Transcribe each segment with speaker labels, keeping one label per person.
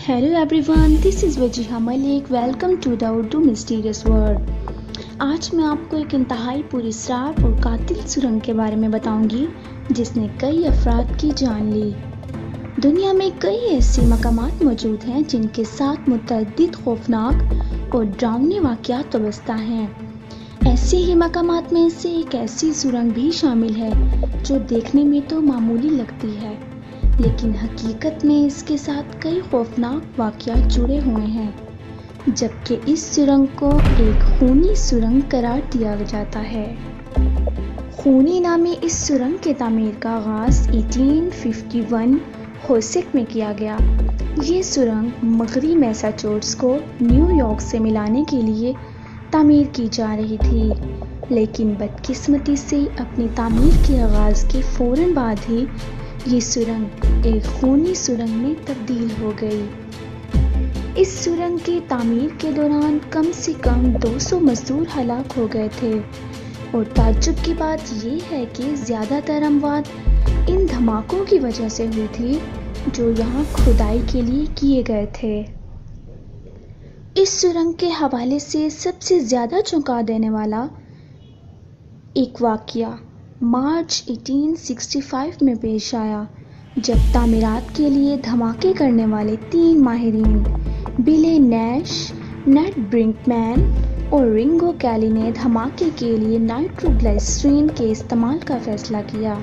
Speaker 1: Hello everyone, this is Wajiha Malik. Welcome to the Urdu mysterious world. आज मैं आपको एक इंतहाई पुरअसरार और कातिल सुरंग के बारे में बताऊंगी जिसने कई अफराद की जान ली. दुनिया में कई ऐसे मकामात मौजूद हैं जिनके साथ मुतअद्दिद खौफनाक और डरावने वाक़यात वाबस्ता हैं. ऐसे ही मकामात में से एक ऐसी सुरंग भी शामिल है जो देखने में तो मामूली लगती है, लेकिन हकीकत में इसके साथ कई खौफनाक वाक़यात जुड़े हुए हैं. जबकि इस सुरंग को एक खूनी सुरंग करार दिया जाता है. खूनी नामी इस सुरंग के तामीर का आगाज़ 1851 होसेक में किया गया. ये सुरंग मगरी मैसाचुसेट्स को न्यूयॉर्क से मिलाने के लिए तामीर की जा रही थी, लेकिन बदकिस्मती से अपनी तामीर के आगाज़ के फ़ौरन बाद ही ये सुरंग एक खूनी सुरंग में तब्दील हो गई. इस सुरंग की तामीर के दौरान कम से कम 200 मजदूर हलाक हो गए थे और ताज्जुब की बात ये है कि ज़्यादातर अमवात इन धमाकों की वजह से हुई थी जो यहाँ खुदाई के लिए किए गए थे. इस सुरंग के हवाले से सबसे ज़्यादा चौंका देने वाला एक वाक़या मार्च 1865 में पेश आया, जब तामीरात के लिए धमाके करने वाले 3 माहिरीन बिले नैश, नेट ब्रिंकमैन और रिंगो कैली ने धमाके के लिए नाइट्रोग्लिसरीन के इस्तेमाल का फैसला किया.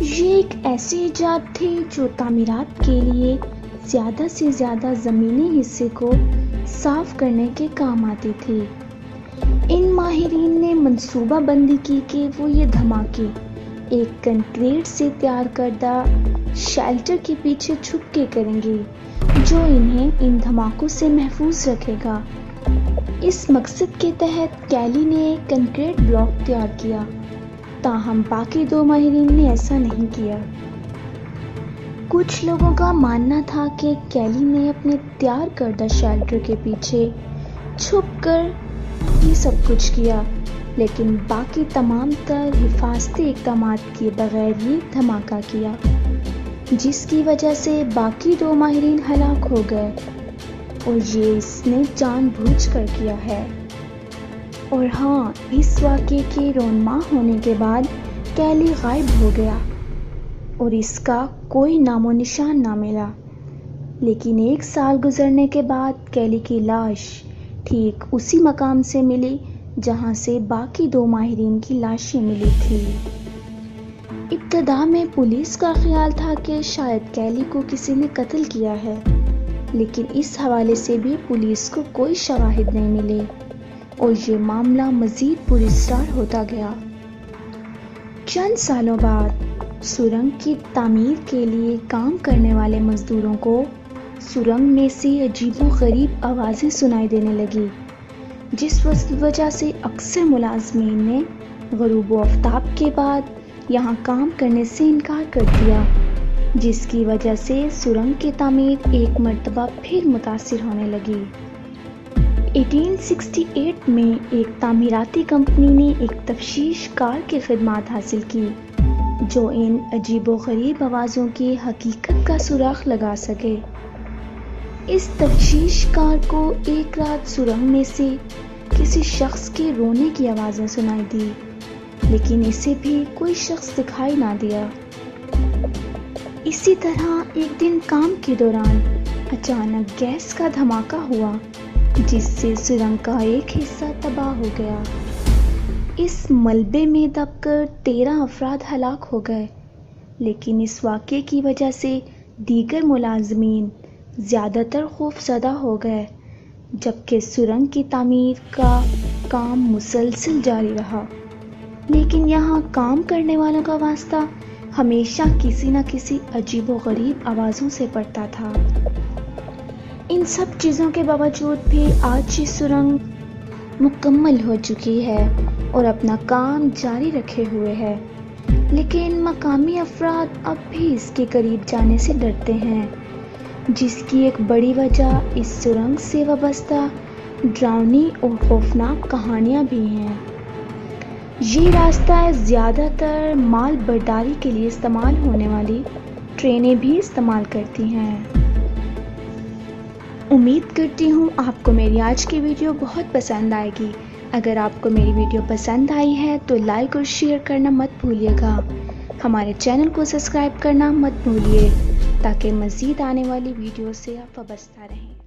Speaker 1: ये एक ऐसी इजाद थी जो तामीरात के लिए ज़्यादा से ज़्यादा ज़मीनी हिस्से को साफ करने के काम आती थी. इन माहिरीन ने मंसूबा बंदी की कि वो ये धमाके एक कंक्रीट से तैयार करदा शेल्टर के पीछे छुप के करेंगे जो इन्हें इन धमाकों से महफूज रखेगा. इस मकसद के तहत कैली ने एक कंक्रीट ब्लॉक तैयार किया, ताहम बाकी 2 माहिरीन ने ऐसा नहीं किया. कुछ लोगों का मानना था कि कैली ने अपने तैयार करदा शेल्टर के पीछे छुपकर ये सब कुछ किया, लेकिन बाकी तमाम तर हिफाजती इक़दामात किए बगैर ही धमाका किया, जिसकी वजह से बाकी 2 माहिरीन हलाक हो गए. और ये इसने जानबूझकर किया है. और हाँ, इस वाक़े के रौनमा होने के बाद कैली गायब हो गया और इसका कोई नामो निशान ना मिला. लेकिन 1 साल गुजरने के बाद कैली की लाश ठीक उसी मकाम से मिली जहां से बाकी 2 माहिरीन की लाशें मिली थी. इब्तदा में पुलिस का ख्याल था कि शायद कैली को किसी ने कत्ल किया है, लेकिन इस हवाले से भी पुलिस को कोई शवाहिद नहीं मिले और ये मामला मज़ीद पुरअसरार होता गया. चंद सालों बाद सुरंग की तामीर के लिए काम करने वाले मज़दूरों को सुरंग में से अजीबो-गरीब आवाज़ें सुनाई देने लगी, जिस वजह से अक्सर मुलाजमीन ने ग़ुरूब आफ्ताब के बाद यहाँ काम करने से इनकार कर दिया, जिसकी वजह से सुरंग की तामीर एक मरतबा फिर मुतासिर होने लगी. 1868 में एक तामीराती कंपनी ने एक तफ्तीश कार की खिदमत हासिल की जो इन अजीबो-गरीब आवाज़ों की हकीकत का सुराग लगा सके. इस तफ्तीश कार को एक रात सुरंग में से किसी शख्स के रोने की आवाज़ें सुनाई दी, लेकिन इसे भी कोई शख्स दिखाई ना दिया. इसी तरह एक दिन काम के दौरान अचानक गैस का धमाका हुआ, जिससे सुरंग का एक हिस्सा तबाह हो गया. इस मलबे में दबकर 13 अफराद हलाक हो गए, लेकिन इस वाक़े की वजह से दीगर मुलाजमीन ज़्यादातर खौफज़दा हो गए, जबकि सुरंग की तामीर का काम मुसलसल जारी रहा. लेकिन यहाँ काम करने वालों का वास्ता हमेशा किसी न किसी अजीबो-गरीब आवाज़ों से पड़ता था. इन सब चीज़ों के बावजूद भी आज ये सुरंग मुकम्मल हो चुकी है और अपना काम जारी रखे हुए है, लेकिन मकामी अफराद अब भी इसके करीब जाने से डरते हैं, जिसकी एक बड़ी वजह इस सुरंग से वाबस्ता डरावनी और खौफनाक कहानियाँ भी हैं. ये रास्ता ज़्यादातर माल बर्दारी के लिए इस्तेमाल होने वाली ट्रेनें भी इस्तेमाल करती हैं. उम्मीद करती हूँ आपको मेरी आज की वीडियो बहुत पसंद आएगी। अगर आपको मेरी वीडियो पसंद आई है तो लाइक और शेयर करना मत भूलिएगा। हमारे चैनल को सब्सक्राइब करना मत भूलिए ताकि मज़ीद आने वाली वीडियो से आप वाबस्ता रहें।